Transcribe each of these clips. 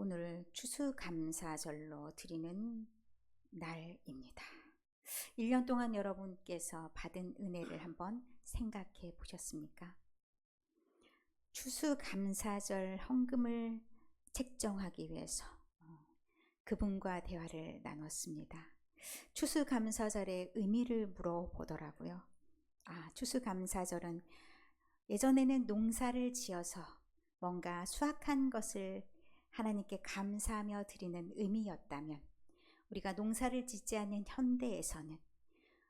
오늘 추수감사절로 드리는 날입니다. 1년 동안 여러분께서 받은 은혜를 한번 생각해 보셨습니까? 추수감사절 헌금을 책정하기 위해서 그분과 대화를 나눴습니다. 추수감사절의 의미를 물어보더라고요. 추수감사절은 예전에는 농사를 지어서 뭔가 수확한 것을 하나님께 감사하며 드리는 의미였다면, 우리가 농사를 짓지 않는 현대에서는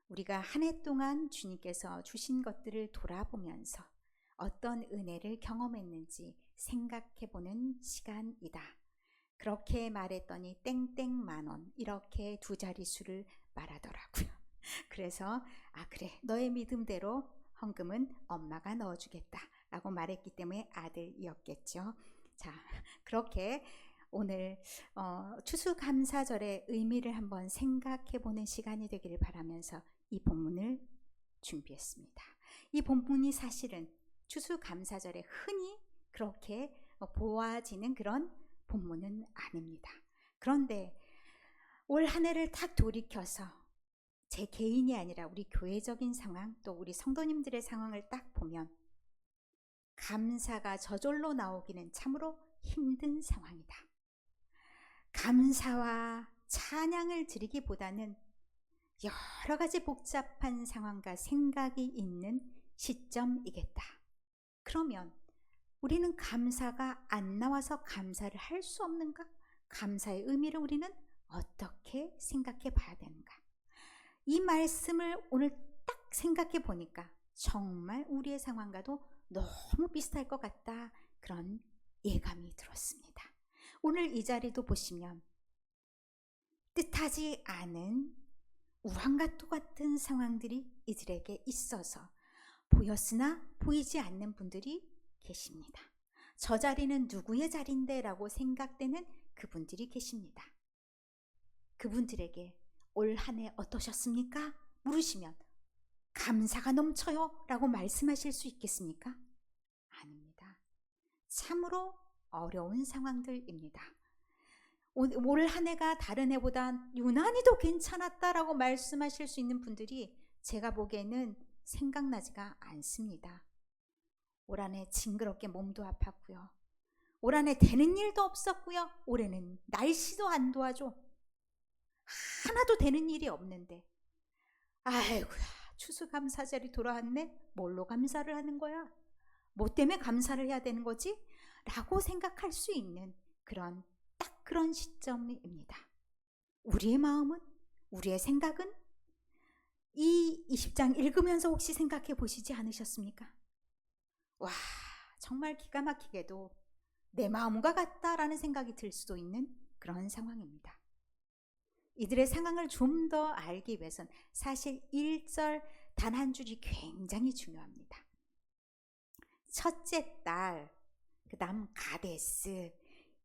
우리가 한 해 동안 주님께서 주신 것들을 돌아보면서 어떤 은혜를 경험했는지 생각해보는 시간이다. 그렇게 말했더니 땡땡 만원, 이렇게 두 자릿수를 말하더라고요. 그래서 그래, 너의 믿음대로 헌금은 엄마가 넣어주겠다 라고 말했기 때문에 아들이었겠죠. 자, 그렇게 오늘 추수감사절의 의미를 한번 생각해보는 시간이 되기를 바라면서 이 본문을 준비했습니다. 이 본문이 사실은 추수감사절에 흔히 그렇게 보아지는 그런 본문은 아닙니다. 그런데 올 한 해를 딱 돌이켜서 제 개인이 아니라 우리 교회적인 상황, 또 우리 성도님들의 상황을 딱 보면 감사가 저절로 나오기는 참으로 힘든 상황이다. 감사와 찬양을 드리기보다는 여러 가지 복잡한 상황과 생각이 있는 시점이겠다. 그러면 우리는 감사가 안 나와서 감사를 할 수 없는가? 감사의 의미를 우리는 어떻게 생각해 봐야 되는가? 이 말씀을 오늘 딱 생각해 보니까 정말 우리의 상황과도 너무 비슷할 것 같다, 그런 예감이 들었습니다. 오늘 이 자리도 보시면 뜻하지 않은 우한과 똑같은 상황들이 이들에게 있어서 보였으나 보이지 않는 분들이 계십니다. 저 자리는 누구의 자리인데 라고 생각되는 그분들이 계십니다. 그분들에게 올 한 해 어떠셨습니까? 물으시면 감사가 넘쳐요 라고 말씀하실 수 있겠습니까? 아닙니다. 참으로 어려운 상황들입니다. 올 한 해가 다른 해보다 유난히 더 괜찮았다라고 말씀하실 수 있는 분들이 제가 보기에는 생각나지가 않습니다. 올 한 해 징그럽게 몸도 아팠고요. 올 한 해 되는 일도 없었고요. 올해는 날씨도 안 도와줘. 하나도 되는 일이 없는데, 아이고야, 추수감사절이 돌아왔네? 뭘로 감사를 하는 거야? 뭐 때문에 감사를 해야 되는 거지? 라고 생각할 수 있는 딱 그런 시점입니다. 우리의 마음은, 우리의 생각은 이 20장 읽으면서 혹시 생각해 보시지 않으셨습니까? 와, 정말 기가 막히게도 내 마음과 같다라는 생각이 들 수도 있는 그런 상황입니다. 이들의 상황을 좀 더 알기 위해서는 사실 1절 단 한 줄이 굉장히 중요합니다. 첫째 딸, 그 다음 가데스,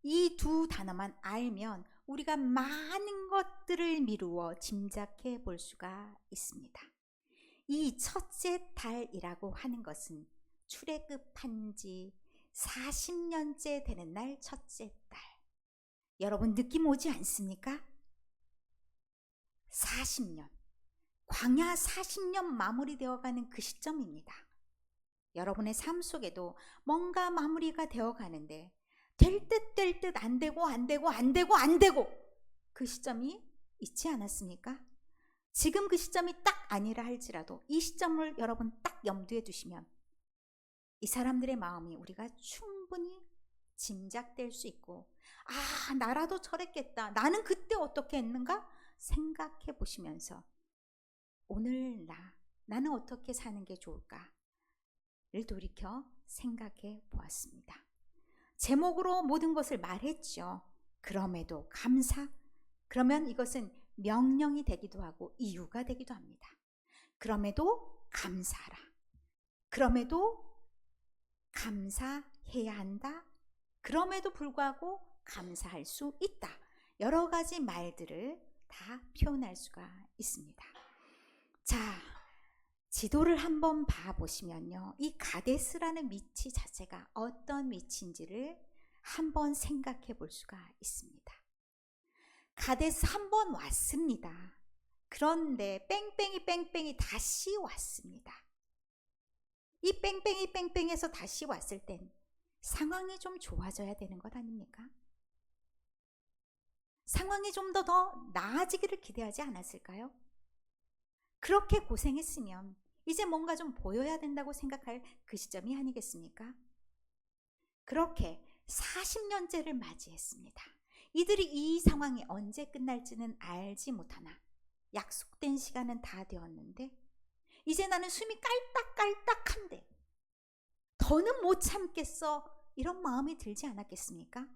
이 두 단어만 알면 우리가 많은 것들을 미루어 짐작해 볼 수가 있습니다. 이 첫째 달이라고 하는 것은 출애굽한 지 40년째 되는 날 첫째 달. 여러분 느낌 오지 않습니까? 40년, 광야 40년 마무리되어가는 그 시점입니다. 여러분의 삶 속에도 뭔가 마무리가 되어가는데 될 듯 안 되고 그 시점이 있지 않았습니까? 지금 그 시점이 딱 아니라 할지라도 이 시점을 여러분 딱 염두에 두시면 이 사람들의 마음이 우리가 충분히 짐작될 수 있고, 나라도 저랬겠다, 나는 그때 어떻게 했는가 생각해 보시면서 오늘 나는 어떻게 사는 게 좋을까를 돌이켜 생각해 보았습니다. 제목으로 모든 것을 말했죠. 그럼에도 감사. 그러면 이것은 명령이 되기도 하고 이유가 되기도 합니다. 그럼에도 감사하라. 그럼에도 감사해야 한다. 그럼에도 불구하고 감사할 수 있다. 여러 가지 말들을 다 표현할 수가 있습니다. 자, 지도를 한번 봐보시면요, 이 가데스라는 위치 자체가 어떤 위치인지를 한번 생각해 볼 수가 있습니다. 가데스 한번 왔습니다. 그런데 뺑뺑이 다시 왔습니다. 이 뺑뺑이에서 다시 왔을 땐 상황이 좀 좋아져야 되는 것 아닙니까? 상황이 좀 더 나아지기를 기대하지 않았을까요? 그렇게 고생했으면 이제 뭔가 좀 보여야 된다고 생각할 그 시점이 아니겠습니까? 그렇게 40년째를 맞이했습니다. 이들이 이 상황이 언제 끝날지는 알지 못하나 약속된 시간은 다 되었는데 이제 나는 숨이 깔딱깔딱한데 더는 못 참겠어, 이런 마음이 들지 않았겠습니까?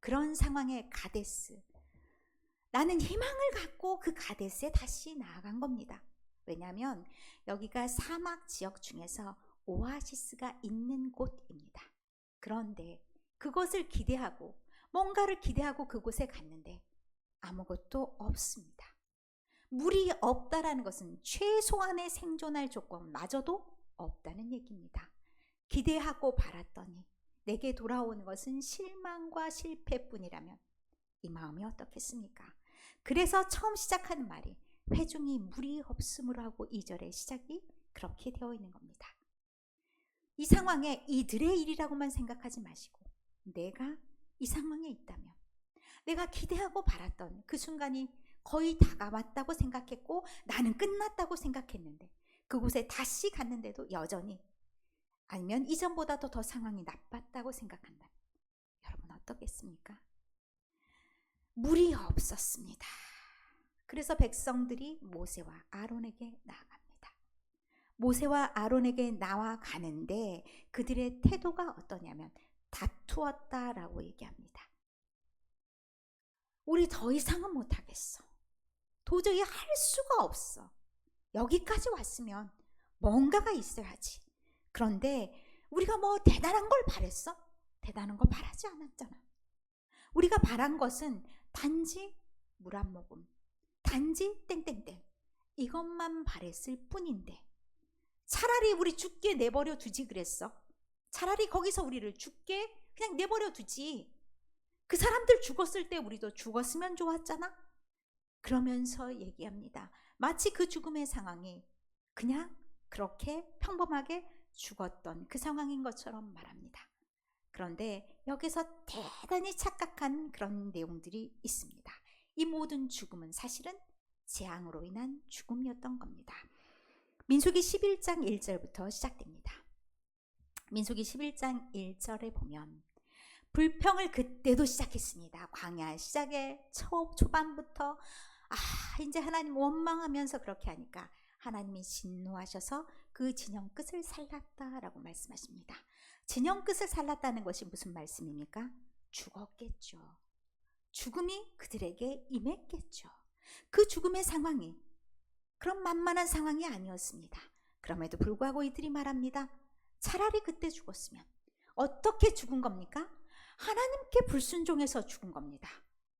그런 상황의 가데스, 나는 희망을 갖고 그 가데스에 다시 나아간 겁니다. 왜냐하면 여기가 사막 지역 중에서 오아시스가 있는 곳입니다. 그런데 그것을 기대하고 뭔가를 기대하고 그곳에 갔는데 아무것도 없습니다. 물이 없다라는 것은 최소한의 생존할 조건마저도 없다는 얘기입니다. 기대하고 바랐더니 내게 돌아오는 것은 실망과 실패뿐이라면 이 마음이 어떻겠습니까? 그래서 처음 시작하는 말이 회중이 물이 없음으로 하고 2절의 시작이 그렇게 되어 있는 겁니다. 이 상황에 이들의 일이라고만 생각하지 마시고 내가 이 상황에 있다면 내가 기대하고 바랐던 그 순간이 거의 다가왔다고 생각했고 나는 끝났다고 생각했는데 그곳에 다시 갔는데도 여전히, 아니면 이전보다도 더 상황이 나빴다고 생각한다면 여러분 어떻겠습니까? 물이 없었습니다. 그래서 백성들이 모세와 아론에게 나아갑니다. 모세와 아론에게 나아가는데 그들의 태도가 어떠냐면 다투었다라고 얘기합니다. 우리 더 이상은 못하겠어. 도저히 할 수가 없어. 여기까지 왔으면 뭔가가 있어야지. 그런데 우리가 뭐 대단한 걸 바랬어? 대단한 걸 바라지 않았잖아. 우리가 바란 것은 단지 물 한 모금, 단지 땡땡땡, 이것만 바랬을 뿐인데 차라리 우리 죽게 내버려 두지 그랬어. 차라리 거기서 우리를 죽게 그냥 내버려 두지. 그 사람들 죽었을 때 우리도 죽었으면 좋았잖아. 그러면서 얘기합니다. 마치 그 죽음의 상황이 그냥 그렇게 평범하게 죽었던 그 상황인 것처럼 말합니다. 그런데 여기서 대단히 착각한 그런 내용들이 있습니다. 이 모든 죽음은 사실은 재앙으로 인한 죽음이었던 겁니다. 민수기 11장 1절부터 시작됩니다. 민수기 11장 1절에 보면 불평을 그때도 시작했습니다. 광야 시작의 초반부터 이제 하나님 원망하면서 그렇게 하니까 하나님이 진노하셔서 그 진영 끝을 살랐다라고 말씀하십니다. 진영 끝을 살랐다는 것이 무슨 말씀입니까? 죽었겠죠. 죽음이 그들에게 임했겠죠. 그 죽음의 상황이 그런 만만한 상황이 아니었습니다. 그럼에도 불구하고 이들이 말합니다. 차라리 그때 죽었으면. 어떻게 죽은 겁니까? 하나님께 불순종해서 죽은 겁니다.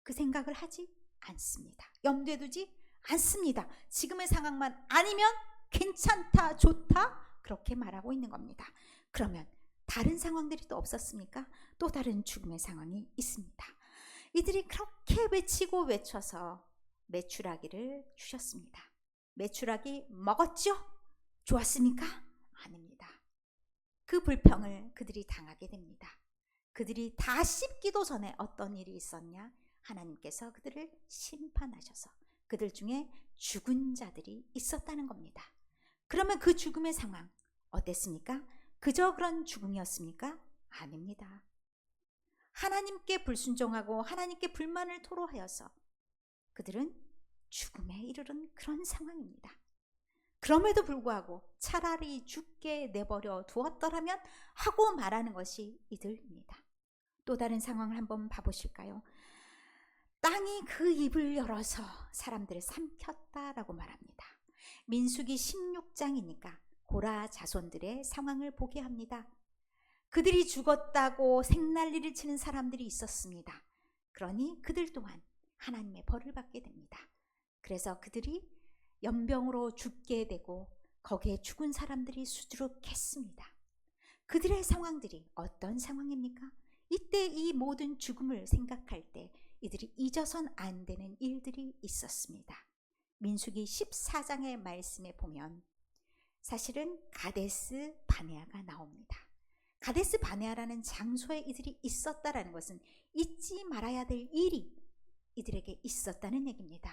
그 생각을 하지 않습니다. 염두에 두지 않습니다. 지금의 상황만 아니면 괜찮다, 좋다, 그렇게 말하고 있는 겁니다. 그러면 다른 상황들이 또 없었습니까? 또 다른 죽음의 상황이 있습니다. 이들이 그렇게 외치고 외쳐서 메추라기를 주셨습니다. 메추라기 먹었죠? 좋았습니까? 아닙니다. 그 불평을 그들이 당하게 됩니다. 그들이 다 씹기도 전에 어떤 일이 있었냐? 하나님께서 그들을 심판하셔서 그들 중에 죽은 자들이 있었다는 겁니다. 그러면 그 죽음의 상황 어땠습니까? 그저 그런 죽음이었습니까? 아닙니다. 하나님께 불순종하고 하나님께 불만을 토로하여서 그들은 죽음에 이르는 그런 상황입니다. 그럼에도 불구하고 차라리 죽게 내버려 두었더라면 하고 말하는 것이 이들입니다. 또 다른 상황을 한번 봐보실까요? 땅이 그 입을 열어서 사람들을 삼켰다라고 말합니다. 민수기 16장이니까 고라 자손들의 상황을 보게 합니다. 그들이 죽었다고 생난리를 치는 사람들이 있었습니다. 그러니 그들 또한 하나님의 벌을 받게 됩니다. 그래서 그들이 연병으로 죽게 되고 거기에 죽은 사람들이 수두룩했습니다. 그들의 상황들이 어떤 상황입니까? 이때 이 모든 죽음을 생각할 때 이들이 잊어선 안 되는 일들이 있었습니다. 민수기 14장의 말씀에 보면 사실은 가데스 바네아가 나옵니다. 가데스 바네아라는 장소에 이들이 있었다라는 것은 잊지 말아야 될 일이 이들에게 있었다는 얘기입니다.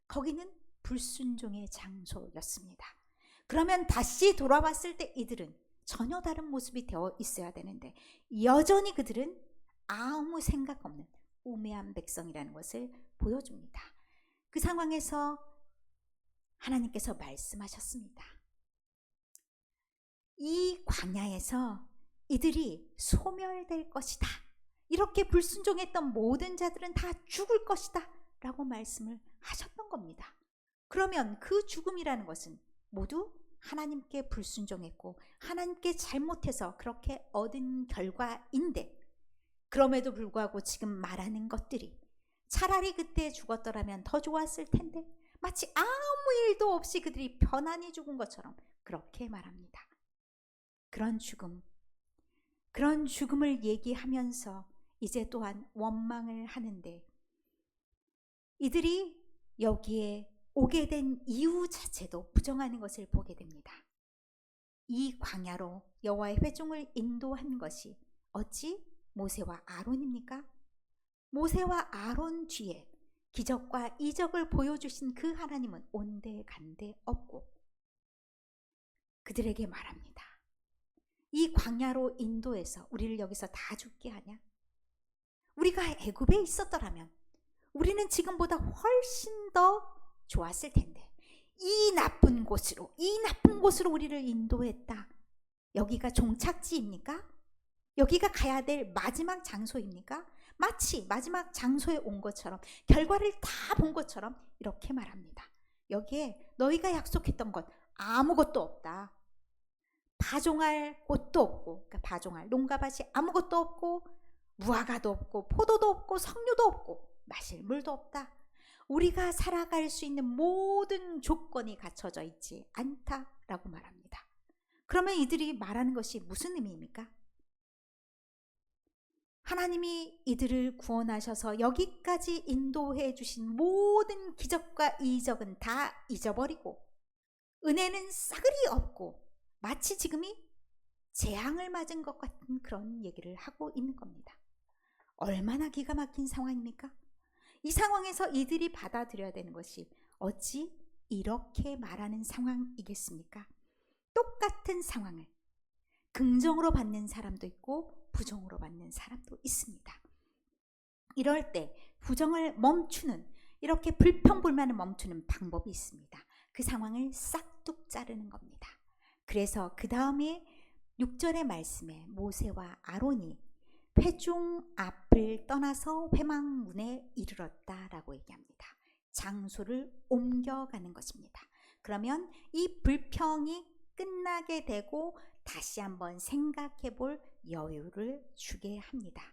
거기는 불순종의 장소였습니다. 그러면 다시 돌아왔을 때 이들은 전혀 다른 모습이 되어 있어야 되는데 여전히 그들은 아무 생각 없는 우매한 백성이라는 것을 보여줍니다. 그 상황에서 하나님께서 말씀하셨습니다. 이 광야에서 이들이 소멸될 것이다. 이렇게 불순종했던 모든 자들은 다 죽을 것이다 라고 말씀을 하셨던 겁니다. 그러면 그 죽음이라는 것은 모두 하나님께 불순종했고 하나님께 잘못해서 그렇게 얻은 결과인데, 그럼에도 불구하고 지금 말하는 것들이 차라리 그때 죽었더라면 더 좋았을 텐데 마치 아무 일도 없이 그들이 편안히 죽은 것처럼 그렇게 말합니다. 그런 죽음을 얘기하면서 이제 또한 원망을 하는데, 이들이 여기에 오게 된 이유 자체도 부정하는 것을 보게 됩니다. 이 광야로 여호와의 회중을 인도한 것이 어찌 모세와 아론입니까? 모세와 아론 뒤에 기적과 이적을 보여주신 그 하나님은 온데간데 없고 그들에게 말합니다. 이 광야로 인도해서 우리를 여기서 다 죽게 하냐? 우리가 애굽에 있었더라면 우리는 지금보다 훨씬 더 좋았을 텐데 이 나쁜 곳으로 우리를 인도했다. 여기가 종착지입니까? 여기가 가야 될 마지막 장소입니까? 마치 마지막 장소에 온 것처럼, 결과를 다 본 것처럼 이렇게 말합니다. 여기에 너희가 약속했던 것 아무것도 없다. 파종할 곳도 없고, 그러니까 파종할 농가밭이 아무것도 없고, 무화과도 없고, 포도도 없고, 석류도 없고, 마실 물도 없다. 우리가 살아갈 수 있는 모든 조건이 갖춰져 있지 않다라고 말합니다. 그러면 이들이 말하는 것이 무슨 의미입니까? 하나님이 이들을 구원하셔서 여기까지 인도해 주신 모든 기적과 이적은 다 잊어버리고 은혜는 싸그리 없고 마치 지금이 재앙을 맞은 것 같은 그런 얘기를 하고 있는 겁니다. 얼마나 기가 막힌 상황입니까? 이 상황에서 이들이 받아들여야 되는 것이 어찌 이렇게 말하는 상황이겠습니까? 똑같은 상황을 긍정으로 받는 사람도 있고 부정으로 받는 사람도 있습니다. 이럴 때 부정을 멈추는, 이렇게 불평불만을 멈추는 방법이 있습니다. 그 상황을 싹둑 자르는 겁니다. 그래서 그 다음에 6절의 말씀에 모세와 아론이 회중 앞을 떠나서 회막문에 이르렀다라고 얘기합니다. 장소를 옮겨가는 것입니다. 그러면 이 불평이 끝나게 되고 다시 한번 생각해 볼 여유를 주게 합니다.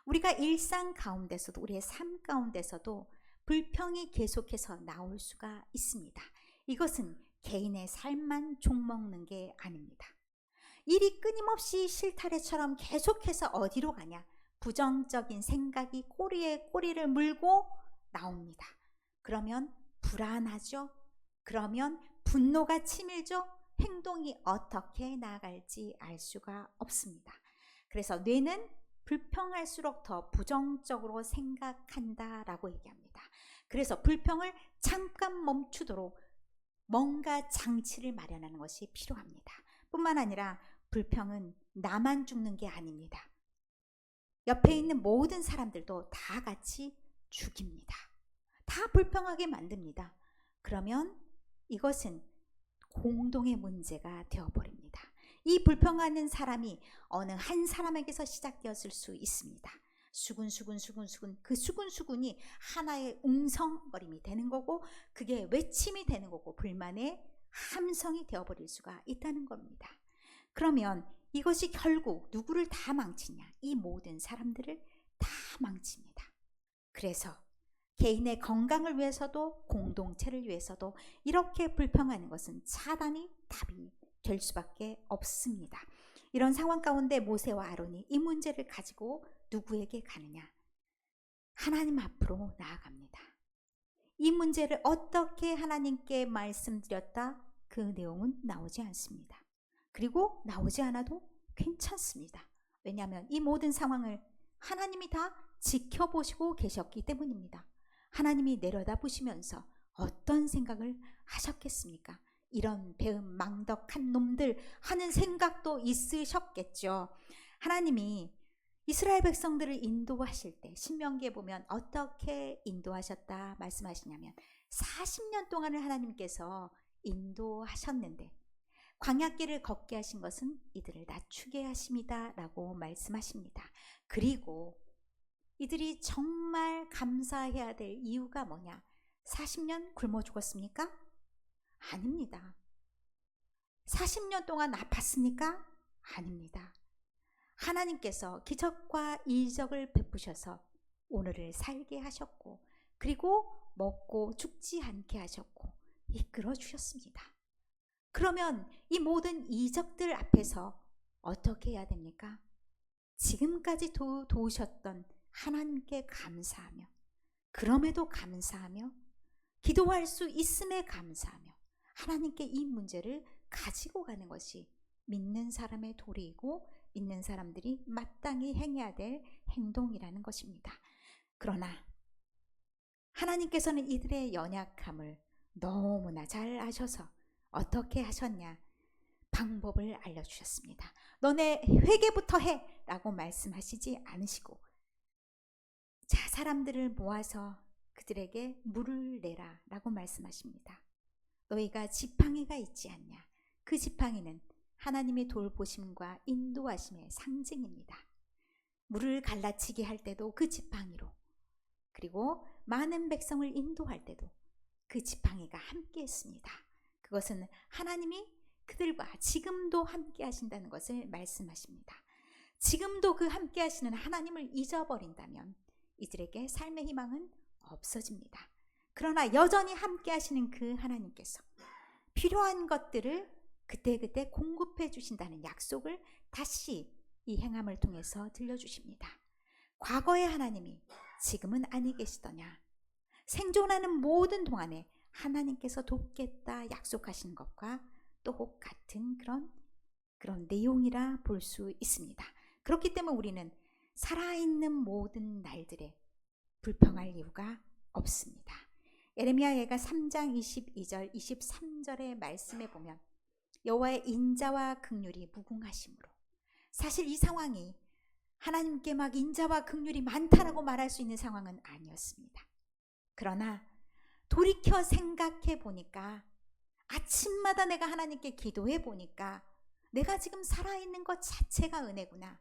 우리가 일상 가운데서도, 우리의 삶 가운데서도 불평이 계속해서 나올 수가 있습니다. 이것은 개인의 삶만 종먹는 게 아닙니다. 일이 끊임없이 실타래처럼 계속해서 어디로 가냐? 부정적인 생각이 꼬리에 꼬리를 물고 나옵니다. 그러면 불안하죠? 그러면 분노가 치밀죠? 행동이 어떻게 나아갈지 알 수가 없습니다. 그래서 뇌는 불평할수록 더 부정적으로 생각한다라고 얘기합니다. 그래서 불평을 잠깐 멈추도록 뭔가 장치를 마련하는 것이 필요합니다. 뿐만 아니라 불평은 나만 죽는 게 아닙니다. 옆에 있는 모든 사람들도 다 같이 죽입니다. 다 불평하게 만듭니다. 그러면 이것은 공동의 문제가 되어버립니다. 이 불평하는 사람이 어느 한 사람에게서 시작되었을 수 있습니다. 수군수군 그 수군수군이 하나의 웅성거림이 되는 거고, 그게 외침이 되는 거고, 불만의 함성이 되어버릴 수가 있다는 겁니다. 그러면 이것이 결국 누구를 다 망치냐? 이 모든 사람들을 다 망칩니다. 그래서 개인의 건강을 위해서도 공동체를 위해서도 이렇게 불평하는 것은 차단이 답이 될 수밖에 없습니다. 이런 상황 가운데 모세와 아론이 이 문제를 가지고 누구에게 가느냐? 하나님 앞으로 나아갑니다. 이 문제를 어떻게 하나님께 말씀드렸다? 그 내용은 나오지 않습니다. 그리고 나오지 않아도 괜찮습니다. 왜냐하면 이 모든 상황을 하나님이 다 지켜보시고 계셨기 때문입니다. 하나님이 내려다보시면서 어떤 생각을 하셨겠습니까? 이런 배은망덕한 놈들 하는 생각도 있으셨겠죠. 하나님이 이스라엘 백성들을 인도하실 때 신명기에 보면 어떻게 인도하셨다 말씀하시냐면 40년 동안을 하나님께서 인도하셨는데 광야길을 걷게 하신 것은 이들을 낮추게 하심이다 라고 말씀하십니다. 그리고 이들이 정말 감사해야 될 이유가 뭐냐? 40년 굶어 죽었습니까? 아닙니다. 40년 동안 아팠습니까? 아닙니다. 하나님께서 기적과 이적을 베푸셔서 오늘을 살게 하셨고 그리고 먹고 죽지 않게 하셨고 이끌어 주셨습니다. 그러면 이 모든 이적들 앞에서 어떻게 해야 됩니까? 지금까지 도우셨던 하나님께 감사하며 그럼에도 감사하며 기도할 수 있음에 감사하며 하나님께 이 문제를 가지고 가는 것이 믿는 사람의 도리이고 믿는 사람들이 마땅히 행해야 될 행동이라는 것입니다. 그러나 하나님께서는 이들의 연약함을 너무나 잘 아셔서 어떻게 하셨냐? 방법을 알려주셨습니다. 너네 회개부터 해 라고 말씀하시지 않으시고 자 사람들을 모아서 그들에게 물을 내라 라고 말씀하십니다. 너희가 지팡이가 있지 않냐? 그 지팡이는 하나님의 돌보심과 인도하심의 상징입니다. 물을 갈라치게 할 때도 그 지팡이로 그리고 많은 백성을 인도할 때도 그 지팡이가 함께 했습니다. 그것은 하나님이 그들과 지금도 함께 하신다는 것을 말씀하십니다. 지금도 그 함께 하시는 하나님을 잊어버린다면 이들에게 삶의 희망은 없어집니다. 그러나 여전히 함께 하시는 그 하나님께서 필요한 것들을 그때그때 공급해 주신다는 약속을 다시 이 행함을 통해서 들려주십니다. 과거의 하나님이 지금은 아니 계시더냐? 생존하는 모든 동안에 하나님께서 돕겠다 약속하신 것과 똑같은 그런 내용이라 볼 수 있습니다. 그렇기 때문에 우리는 살아있는 모든 날들에 불평할 이유가 없습니다. 예레미야 예가 3장 22절 23절의 말씀에 보면 여호와의 인자와 긍휼이 무궁하심으로 사실 이 상황이 하나님께 막 인자와 긍휼이 많다라고 말할 수 있는 상황은 아니었습니다. 그러나 돌이켜 생각해 보니까 아침마다 내가 하나님께 기도해 보니까 내가 지금 살아있는 것 자체가 은혜구나.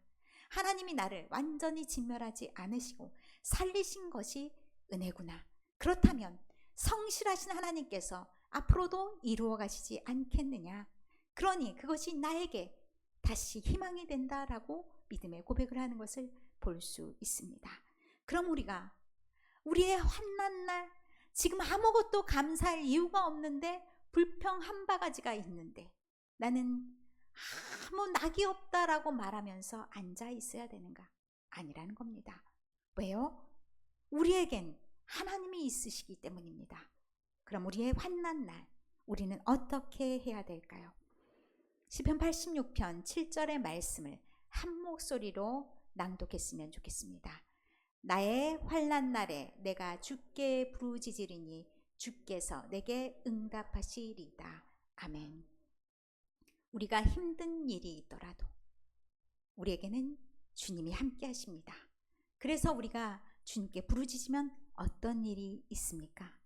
하나님이 나를 완전히 진멸하지 않으시고 살리신 것이 은혜구나. 그렇다면 성실하신 하나님께서 앞으로도 이루어 가시지 않겠느냐. 그러니 그것이 나에게 다시 희망이 된다라고 믿음의 고백을 하는 것을 볼 수 있습니다. 그럼 우리가 우리의 환난 날 지금 아무것도 감사할 이유가 없는데 불평 한 바가지가 있는데 나는 아무 낙이 없다라고 말하면서 앉아 있어야 되는가? 아니라는 겁니다. 왜요? 우리에겐 하나님이 있으시기 때문입니다. 그럼 우리의 환난 날 우리는 어떻게 해야 될까요? 시편 86편 7절의 말씀을 한 목소리로 낭독했으면 좋겠습니다. 나의 환난 날에 내가 주께 부르짖으리니 주께서 내게 응답하시리이다. 아멘. 우리가 힘든 일이 있더라도 우리에게는 주님이 함께 하십니다. 그래서 우리가 주님께 부르짖으면 어떤 일이 있습니까?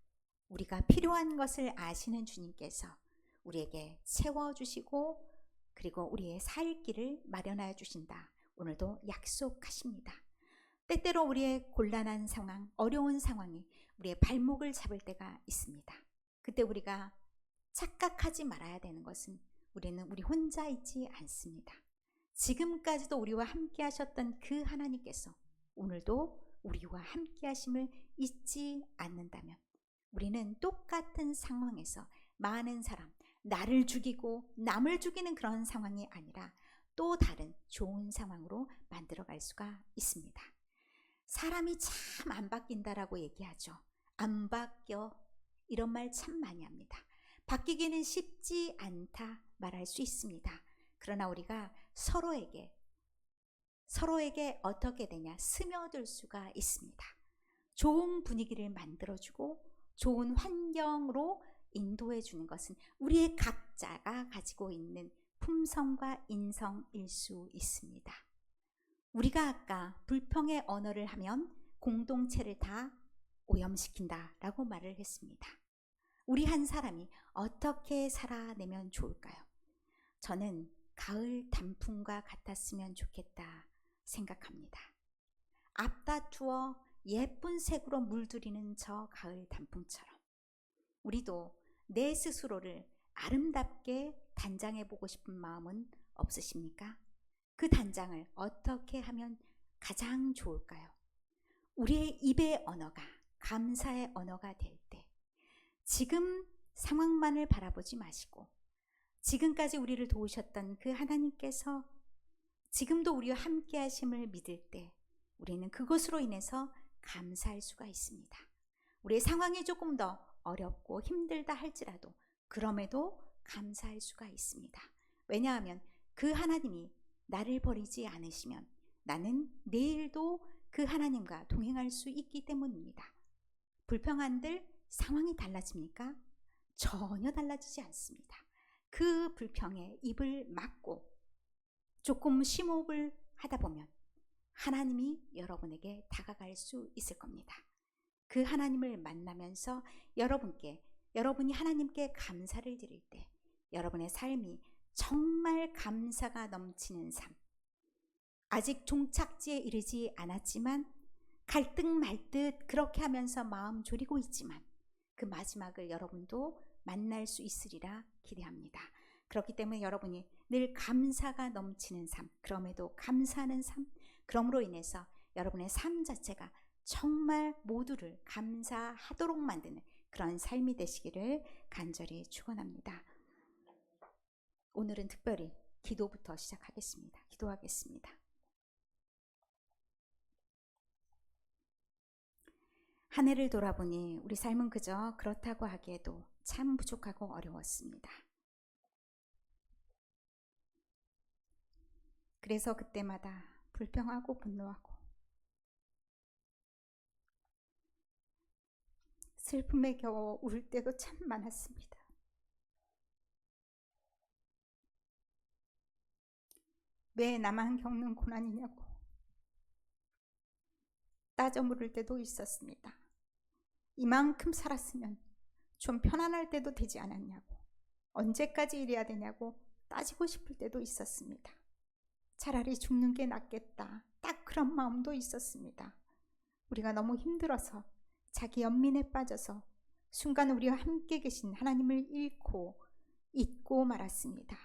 우리가 필요한 것을 아시는 주님께서 우리에게 채워주시고 그리고 우리의 살 길을 마련하여 주신다. 오늘도 약속하십니다. 때때로 우리의 곤란한 상황, 어려운 상황이 우리의 발목을 잡을 때가 있습니다. 그때 우리가 착각하지 말아야 되는 것은 우리는 우리 혼자 있지 않습니다. 지금까지도 우리와 함께 하셨던 그 하나님께서 오늘도 우리와 함께 하심을 잊지 않는다면 우리는 똑같은 상황에서 많은 사람, 나를 죽이고 남을 죽이는 그런 상황이 아니라 또 다른 좋은 상황으로 만들어갈 수가 있습니다. 사람이 참 안 바뀐다라고 얘기하죠. 안 바뀌어. 이런 말 참 많이 합니다. 바뀌기는 쉽지 않다 말할 수 있습니다. 그러나 우리가 서로에게 어떻게 되냐? 스며들 수가 있습니다. 좋은 분위기를 만들어주고 좋은 환경으로 인도해 주는 것은 우리의 각자가 가지고 있는 품성과 인성일 수 있습니다. 우리가 아까 불평의 언어를 하면 공동체를 다 오염시킨다라고 말을 했습니다. 우리 한 사람이 어떻게 살아내면 좋을까요? 저는 가을 단풍과 같았으면 좋겠다 생각합니다. 앞다투어 예쁜 색으로 물들이는 저 가을 단풍처럼 우리도 내 스스로를 아름답게 단장해 보고 싶은 마음은 없으십니까? 그 단장을 어떻게 하면 가장 좋을까요? 우리의 입의 언어가 감사의 언어가 될 때 지금 상황만을 바라보지 마시고 지금까지 우리를 도우셨던 그 하나님께서 지금도 우리와 함께 하심을 믿을 때 우리는 그것으로 인해서 감사할 수가 있습니다. 우리의 상황이 조금 더 어렵고 힘들다 할지라도 그럼에도 감사할 수가 있습니다. 왜냐하면 그 하나님이 나를 버리지 않으시면 나는 내일도 그 하나님과 동행할 수 있기 때문입니다. 불평한들 상황이 달라집니까? 전혀 달라지지 않습니다. 그 불평에 입을 막고 조금 심호흡을 하다 보면 하나님이 여러분에게 다가갈 수 있을 겁니다. 그 하나님을 만나면서 여러분이 하나님께 감사를 드릴 때 여러분의 삶이 정말 감사가 넘치는 삶, 아직 종착지에 이르지 않았지만 갈등 말듯 그렇게 하면서 마음 졸이고 있지만 그 마지막을 여러분도 만날 수 있으리라 기대합니다. 그렇기 때문에 여러분이 늘 감사가 넘치는 삶, 그럼에도 감사하는 삶, 그럼으로 인해서 여러분의 삶 자체가 정말 모두를 감사하도록 만드는 그런 삶이 되시기를 간절히 축원합니다. 오늘은 특별히 기도부터 시작하겠습니다. 기도하겠습니다. 한 해를 돌아보니 우리 삶은 그저 그렇다고 하기에도 참 부족하고 어려웠습니다. 그래서 그때마다 불평하고 분노하고 슬픔에 겨워 울 때도 참 많았습니다. 왜 나만 겪는 고난이냐고 따져 물을 때도 있었습니다. 이만큼 살았으면 좀 편안할 때도 되지 않았냐고, 언제까지 이래야 되냐고 따지고 싶을 때도 있었습니다. 차라리 죽는 게 낫겠다, 딱 그런 마음도 있었습니다. 우리가 너무 힘들어서 자기 연민에 빠져서 순간 우리와 함께 계신 하나님을 잊고 말았습니다.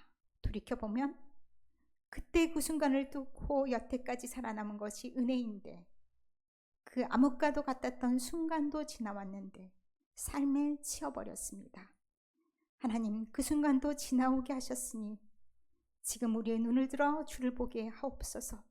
돌이켜보면 그때 그 순간을 뚫고 여태까지 살아남은 것이 은혜인데 그 암흑과도 같았던 순간도 지나왔는데 삶에 치여버렸습니다. 하나님, 그 순간도 지나오게 하셨으니 지금 우리의 눈을 들어 주를 보게 하옵소서.